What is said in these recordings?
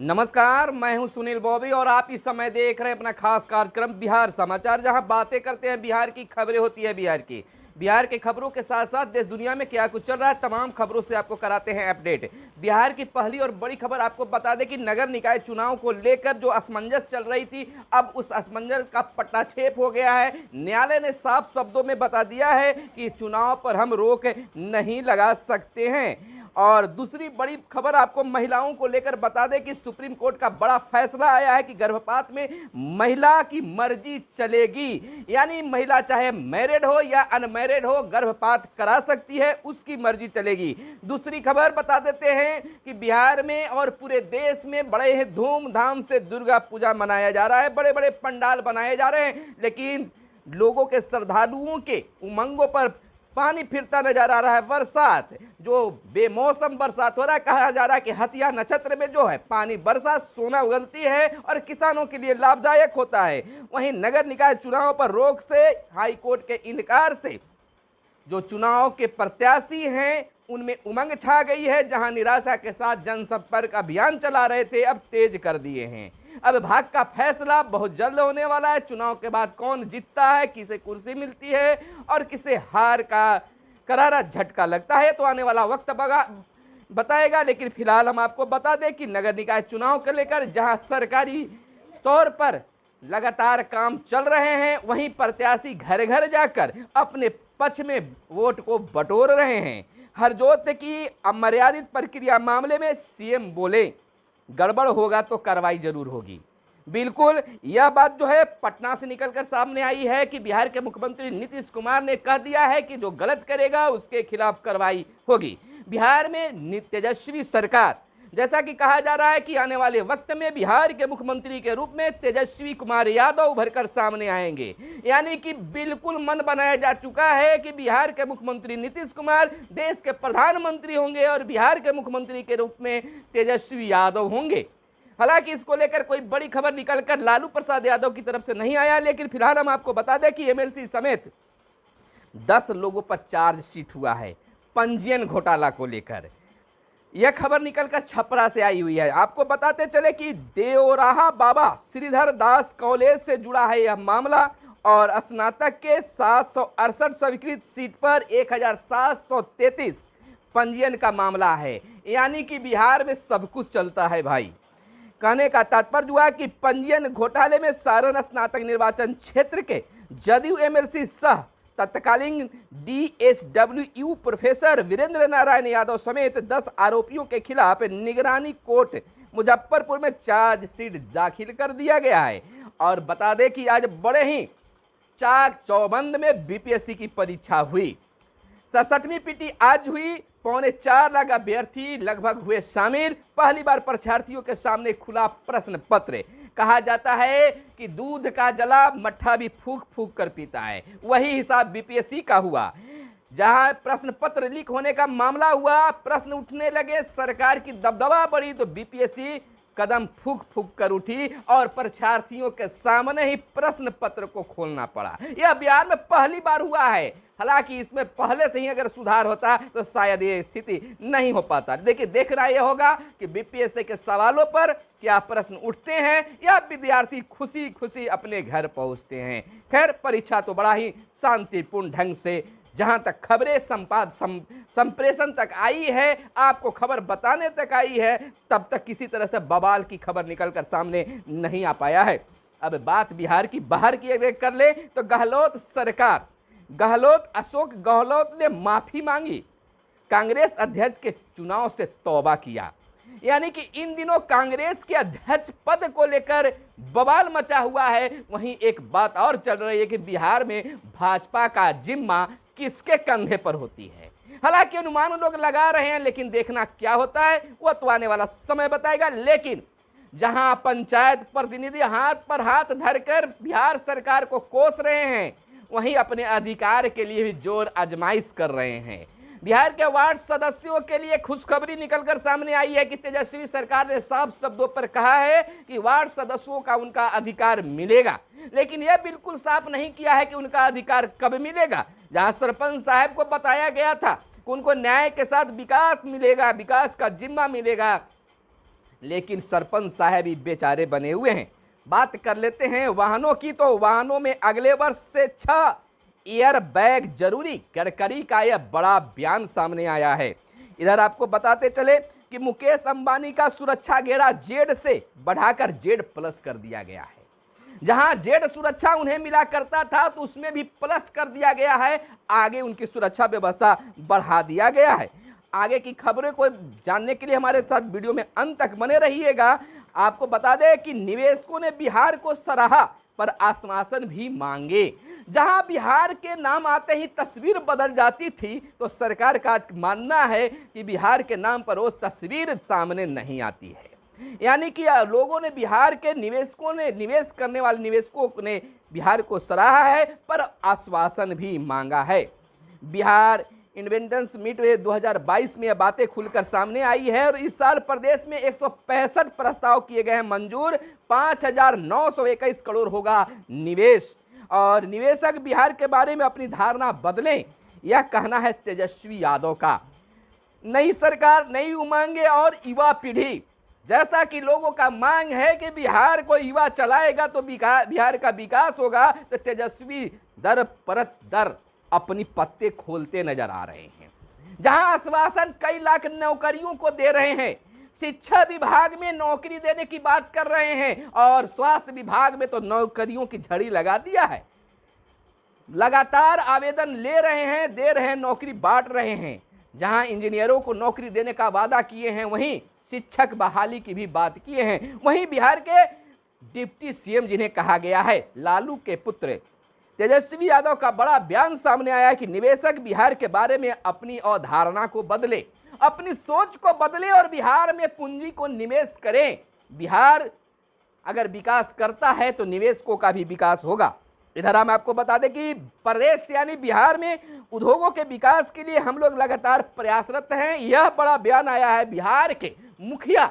नमस्कार, मैं हूं सुनील बॉबी और आप इस समय देख रहे हैं अपना खास कार्यक्रम बिहार समाचार, जहां बातें करते हैं बिहार की खबरें होती है बिहार के खबरों के साथ साथ देश दुनिया में क्या कुछ चल रहा है तमाम खबरों से आपको कराते हैं अपडेट। बिहार की पहली और बड़ी खबर आपको बता दें कि नगर निकाय चुनाव को लेकर जो असमंजस चल रही थी, अब उस असमंजस का पटाक्षेप हो गया है। न्यायालय ने साफ शब्दों में बता दिया है कि चुनाव पर हम रोक नहीं लगा सकते हैं। और दूसरी बड़ी खबर आपको महिलाओं को लेकर बता दें कि सुप्रीम कोर्ट का बड़ा फैसला आया है कि गर्भपात में महिला की मर्जी चलेगी, यानी महिला चाहे मैरिड हो या अनमैरिड हो गर्भपात करा सकती है, उसकी मर्जी चलेगी। दूसरी खबर बता देते हैं कि बिहार में और पूरे देश में बड़े ही धूमधाम से दुर्गा पूजा मनाया जा रहा है, बड़े बड़े पंडाल बनाए जा रहे हैं, लेकिन लोगों के श्रद्धालुओं के उमंगों पर पानी फिरता नजर आ रहा है। बरसात जो बेमौसम बरसात हो रहा है, कहा जा रहा है कि हथिया नक्षत्र में जो है पानी बरसात सोना उगलती है और किसानों के लिए लाभदायक होता है। वहीं नगर निकाय चुनाव पर रोक से हाई कोर्ट के इनकार से जो चुनाव के प्रत्याशी हैं उनमें उमंग छा गई है। जहां निराशा के साथ जनसंपर्क अभियान चला रहे थे, अब तेज कर दिए हैं। अब भाग का फैसला बहुत जल्द होने वाला है। चुनाव के बाद कौन जीतता है, किसे कुर्सी मिलती है और किसे हार का करारा झटका लगता है, तो आने वाला वक्त बताएगा। लेकिन फिलहाल हम आपको बता दें कि नगर निकाय चुनाव को लेकर जहां सरकारी तौर पर लगातार काम चल रहे हैं, वहीं प्रत्याशी घर घर जाकर अपने पक्ष में वोट को बटोर रहे हैं। हरजोत की अमर्यादित प्रक्रिया मामले में सीएम बोले गड़बड़ होगा तो कार्रवाई जरूर होगी। बिल्कुल यह बात जो है पटना से निकलकर सामने आई है कि बिहार के मुख्यमंत्री नीतीश कुमार ने कह दिया है कि जो गलत करेगा उसके खिलाफ कार्रवाई होगी। बिहार में तेजस्वी सरकार, जैसा कि कहा जा रहा है कि आने वाले वक्त में बिहार के मुख्यमंत्री के रूप में तेजस्वी कुमार यादव उभरकर सामने आएंगे, यानी कि बिल्कुल मन बनाया जा चुका है कि बिहार के मुख्यमंत्री नीतीश कुमार देश के प्रधानमंत्री होंगे और बिहार के मुख्यमंत्री के रूप में तेजस्वी यादव होंगे। हालांकि इसको लेकर कोई बड़ी खबर निकलकर लालू प्रसाद यादव की तरफ से नहीं आया, लेकिन फिलहाल हम आपको बता दें कि एमएलसी समेत 10 लोगों पर चार्जशीट हुआ है पंजीयन घोटाला को लेकर। यह खबर निकलकर छपरा से आई हुई है। आपको बताते चले कि देवराहा बाबा श्रीधर दास कॉलेज से जुड़ा है यह मामला और स्नातक के 768 स्वीकृत सीट पर 1733 पंजीयन का मामला है, यानी कि बिहार में सब कुछ चलता है भाई। कहने का तात्पर्य हुआ कि पंजीयन घोटाले में सारण स्नातक निर्वाचन क्षेत्र के जदयू एमएलसी सह तत्कालीन DSWU प्रोफेसर वीरेंद्र नारायण यादव समेत 10 आरोपियों के खिलाफ निगरानी कोर्ट मुजफ्फरपुर में चार्जशीट दाखिल कर दिया गया है। और बता दें कि आज बड़े ही चाक चौबंद में बीपीएससी की परीक्षा हुई। 67वीं पीटी आज हुई। 4.25 लाख अभ्यर्थी लगभग हुए शामिल। पहली बार परीक्षार्थियों के सामने खुला प्रश्न पत्र। कहा जाता है कि दूध का जला मट्ठा भी फूक फूक कर पीता है, वही हिसाब बीपीएससी का हुआ। जहां प्रश्न पत्र लीक होने का मामला हुआ, प्रश्न उठने लगे, सरकार की दबदबा बढ़ी तो बीपीएससी कदम फूक फूक कर उठी और परीक्षार्थियों के सामने ही प्रश्न पत्र को खोलना पड़ा। यह बिहार में पहली बार हुआ है। हालांकि इसमें पहले से ही अगर सुधार होता तो शायद ये स्थिति नहीं हो पाता। लेकिन देखना यह होगा कि बीपीएससी के सवालों पर क्या प्रश्न उठते हैं या विद्यार्थी खुशी खुशी अपने घर पहुंचते हैं। खैर, परीक्षा तो बड़ा ही शांतिपूर्ण ढंग से, जहां तक खबरें संप्रेषण तक आई है, आपको खबर बताने तक आई है, तब तक किसी तरह से बवाल की खबर निकलकर सामने नहीं आ पाया है। अब बात बिहार की बाहर की अगर कर ले तो अशोक गहलोत ने माफी मांगी, कांग्रेस अध्यक्ष के चुनाव से तौबा किया। यानी कि इन दिनों कांग्रेस के अध्यक्ष पद को लेकर बवाल मचा हुआ है। वहीं एक बात और चल रही है कि बिहार में भाजपा का जिम्मा किसके कंधे पर होती है। हालांकि अनुमान लोग लगा रहे हैं, लेकिन देखना क्या होता है वह तो आने वाला समय बताएगा। लेकिन जहां पंचायत प्रतिनिधि हाथ पर हाथ धरकर बिहार सरकार को कोस रहे हैं, वहीं अपने अधिकार के लिए भी जोर आजमाइश कर रहे हैं। बिहार के वार्ड सदस्यों के लिए खुशखबरी निकलकर सामने आई है कि तेजस्वी सरकार ने साफ शब्दों पर कहा है कि वार्ड सदस्यों का उनका अधिकार मिलेगा, लेकिन यह बिल्कुल साफ नहीं किया है कि उनका अधिकार कब मिलेगा। जहां सरपंच साहब को बताया गया था कि उनको न्याय के साथ विकास मिलेगा, विकास का जिम्मा मिलेगा, लेकिन सरपंच साहब ही बेचारे बने हुए हैं। बात कर लेते हैं वाहनों की, तो वाहनों में अगले वर्ष से 6 एयर बैग जरूरी, गडकरी का यह बड़ा बयान सामने आया है। इधर आपको बताते चले कि मुकेश अंबानी का सुरक्षा घेरा जेड से बढ़ाकर जेड प्लस कर दिया गया है। जहां जेड सुरक्षा उन्हें मिला करता था तो उसमें भी प्लस कर दिया गया है, आगे उनकी सुरक्षा व्यवस्था बढ़ा दिया गया है। आगे की खबरों को जानने के लिए हमारे साथ वीडियो में अंत तक बने रहिएगा। आपको बता दें कि निवेशकों ने बिहार को सराहा पर आश्वासन भी मांगे। जहां बिहार के नाम आते ही तस्वीर बदल जाती थी, तो सरकार का मानना है कि बिहार के नाम पर वो तस्वीर सामने नहीं आती है। यानी कि लोगों ने, बिहार के निवेशकों ने, निवेश करने वाले निवेशकों ने बिहार को सराहा है पर आश्वासन भी मांगा है। बिहार इन्वेंटर्स मीट 2022 में यह बातें खुलकर सामने आई है और इस साल प्रदेश में 165 प्रस्ताव किए गए हैं मंजूर, 5,921 करोड़ होगा निवेश। और निवेशक बिहार के बारे में अपनी धारणा बदलें, यह कहना है तेजस्वी यादव का। नई सरकार, नई उमंगें और युवा पीढ़ी, जैसा कि लोगों का मांग है कि बिहार को युवा चलाएगा तो बिहार का विकास होगा, तो तेजस्वी दर परत दर अपनी पत्ते खोलते नजर आ रहे हैं। जहां आश्वासन कई लाख नौकरियों को दे रहे हैं, शिक्षा विभाग में नौकरी देने की बात कर रहे हैं और स्वास्थ्य विभाग में तो नौकरियों की झड़ी लगा दिया है। लगातार आवेदन ले रहे हैं, दे रहे हैं, नौकरी बांट रहे हैं। जहां इंजीनियरों को नौकरी देने का वादा किए हैं, वहीं शिक्षक बहाली की भी बात किए हैं। वहीं बिहार के डिप्टी सीएम जिन्हें कहा गया है लालू के पुत्र तेजस्वी यादव का बड़ा बयान सामने आया कि निवेशक बिहार के बारे में अपनी अवधारणा को बदले, अपनी सोच को बदले और बिहार में पूंजी को निवेश करें। बिहार अगर विकास करता है तो निवेशकों का भी विकास होगा। इधर हम आपको बता दें कि प्रदेश यानी बिहार में उद्योगों के विकास के लिए हम लोग लगातार प्रयासरत हैं। यह बड़ा बयान आया है बिहार के मुखिया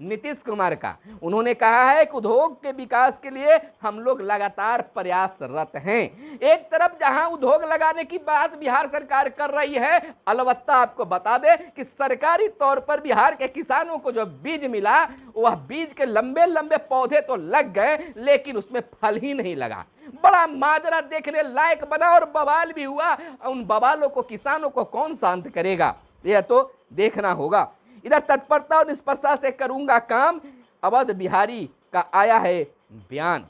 नीतीश कुमार का। उन्होंने कहा है कि उद्योग के विकास के लिए हम लोग लगातार प्रयासरत हैं। एक तरफ जहां उद्योग लगाने की बात बिहार सरकार कर रही है, अलबत्ता आपको बता दें कि सरकारी तौर पर बिहार के किसानों को जो बीज मिला, वह बीज के लंबे लंबे पौधे तो लग गए लेकिन उसमें फल ही नहीं लगा। बड़ा माजरा देखने लायक बना और बवाल भी हुआ। उन बवालों को किसानों को कौन शांत करेगा, यह तो देखना होगा। इधर तत्परता और निष्पक्षता से करूंगा काम, अवध बिहारी का आया है बयान।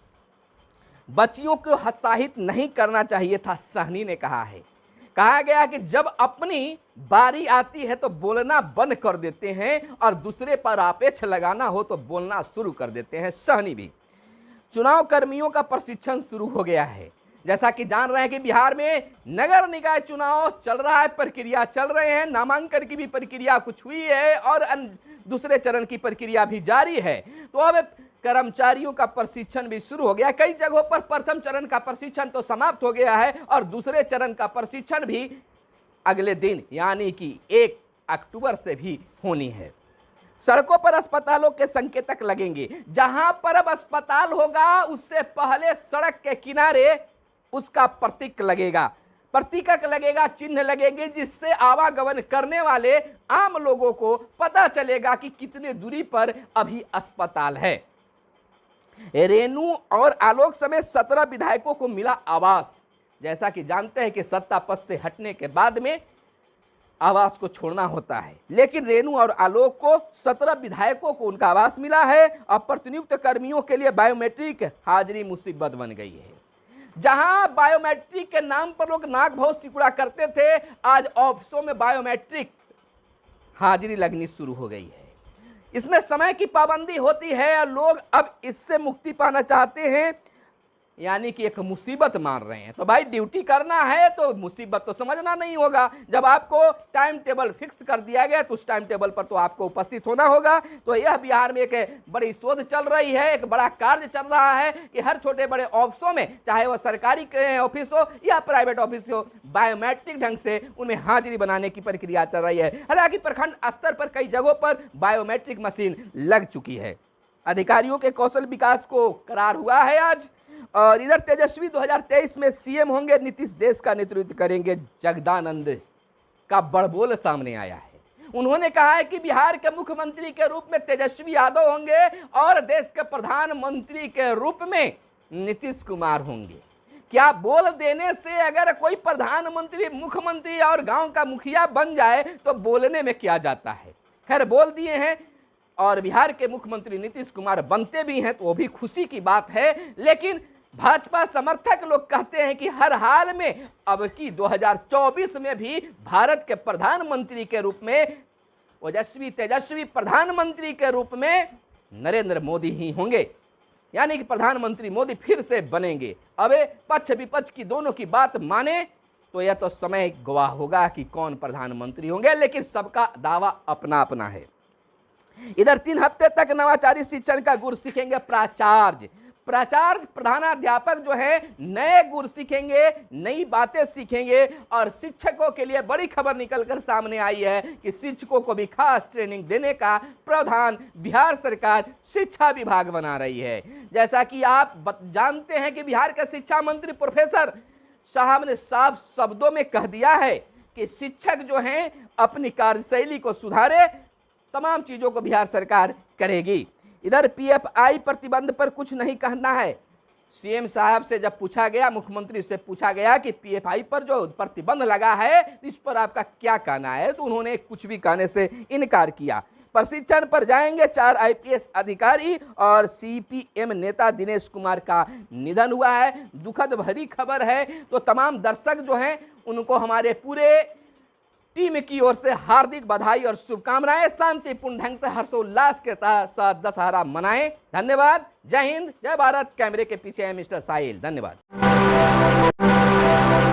बच्चियों को हत्साहित नहीं करना चाहिए था, सहनी ने कहा है। कहा गया कि जब अपनी बारी आती है तो बोलना बंद कर देते हैं और दूसरे पर आपेक्ष लगाना हो तो बोलना शुरू कर देते हैं, सहनी भी। चुनाव कर्मियों का प्रशिक्षण शुरू हो गया है। जैसा कि जान रहे हैं कि बिहार में नगर निकाय चुनाव चल रहा है, प्रक्रिया चल रहे हैं, नामांकन की भी प्रक्रिया कुछ हुई है और दूसरे चरण की प्रक्रिया भी जारी है। तो अब कर्मचारियों का प्रशिक्षण भी शुरू हो गया। कई जगहों पर प्रथम चरण का प्रशिक्षण तो समाप्त हो गया है और दूसरे चरण का प्रशिक्षण भी अगले दिन यानी कि 1 अक्टूबर से भी होनी है। सड़कों पर अस्पतालों के संकेतक लगेंगे। जहां पर अब अस्पताल होगा उससे पहले सड़क के किनारे उसका प्रतीक लगेगा, प्रतीकक लगेगा, चिन्ह लगेंगे, जिससे आवागमन करने वाले आम लोगों को पता चलेगा कि कितने दूरी पर अभी अस्पताल है। रेणु और आलोक समेत 17 विधायकों को मिला आवास। जैसा कि जानते हैं कि सत्ता पद से हटने के बाद में आवास को छोड़ना होता है, लेकिन रेणु और आलोक को 17 विधायकों को उनका आवास मिला है। अब प्रतिनियुक्त कर्मियों के लिए बायोमेट्रिक हाजिरी मुसीबत बन गई है। जहां बायोमेट्रिक के नाम पर लोग नाक बहुत सिकुड़ा करते थे, आज ऑफिसों में बायोमेट्रिक हाजिरी लगनी शुरू हो गई है। इसमें समय की पाबंदी होती है और लोग अब इससे मुक्ति पाना चाहते हैं, यानी कि एक मुसीबत मान रहे हैं। तो भाई ड्यूटी करना है तो मुसीबत तो समझना नहीं होगा। जब आपको टाइम टेबल फिक्स कर दिया गया तो उस टाइम टेबल पर तो आपको उपस्थित होना होगा। तो यह बिहार में एक बड़ी शोध चल रही है, एक बड़ा कार्य चल रहा है कि हर छोटे बड़े ऑफिसों में, चाहे वह सरकारी ऑफिस हो या प्राइवेट ऑफिस हो, बायोमेट्रिक ढंग से उनमें हाजिरी बनाने की प्रक्रिया चल रही है। हालांकि प्रखंड स्तर पर कई जगहों पर बायोमेट्रिक मशीन लग चुकी है। अधिकारियों के कौशल विकास को करार हुआ है आज। और इधर तेजस्वी 2023 में सीएम होंगे, नीतीश देश का नेतृत्व करेंगे, जगदानंद का बड़बोल सामने आया है। उन्होंने कहा है कि बिहार के मुख्यमंत्री के रूप में तेजस्वी यादव होंगे और देश के प्रधानमंत्री के रूप में नीतीश कुमार होंगे। क्या बोल देने से अगर कोई प्रधानमंत्री, मुख्यमंत्री और गांव का मुखिया बन जाए तो बोलने में क्या जाता है। खैर बोल दिए हैं और बिहार के मुख्यमंत्री नीतीश कुमार बनते भी हैं तो वो भी खुशी की बात है। लेकिन भाजपा समर्थक लोग कहते हैं कि हर हाल में अब की 2024 में भी भारत के प्रधानमंत्री के रूप में, ओजस्वी तेजस्वी प्रधानमंत्री के रूप में नरेंद्र मोदी ही होंगे, यानी कि प्रधानमंत्री मोदी फिर से बनेंगे। अब पक्ष विपक्ष की दोनों की बात माने तो यह तो समय गवाह होगा कि कौन प्रधानमंत्री होंगे, लेकिन सबका दावा अपना अपना है। इधर 3 हफ्ते तक नवाचारी शिक्षण का गुर सीखेंगे प्राचार्य। प्रधानाध्यापक जो है नए गुर सीखेंगे, नई बातें सीखेंगे। और शिक्षकों के लिए बड़ी खबर निकलकर सामने आई है कि शिक्षकों को भी खास ट्रेनिंग देने का प्रावधान बिहार सरकार शिक्षा विभाग बना रही है। जैसा कि आप जानते हैं कि बिहार के शिक्षा मंत्री प्रोफेसर साहब ने साफ शब्दों में कह दिया है कि शिक्षक जो हैं अपनी कार्यशैली को सुधारे, तमाम चीजों को बिहार सरकार करेगी। इधर पीएफआई प्रतिबंध पर कुछ नहीं कहना है। सीएम साहब से जब पूछा गया, मुख्यमंत्री से पूछा गया कि पीएफआई पर जो प्रतिबंध लगा है इस पर आपका क्या कहना है, तो उन्होंने कुछ भी कहने से इनकार किया। प्रशिक्षण पर जाएंगे 4 आईपीएस अधिकारी। और सीपीएम नेता दिनेश कुमार का निधन हुआ है, दुखद भरी खबर है। तो तमाम दर्शक जो हैं उनको हमारे पूरे टीम की ओर से हार्दिक बधाई और शुभकामनाएं। शांतिपूर्ण ढंग से हर्षोल्लास के साथ दशहरा मनाएं। धन्यवाद। जय हिंद, जय भारत। कैमरे के पीछे है मिस्टर साहिल। धन्यवाद।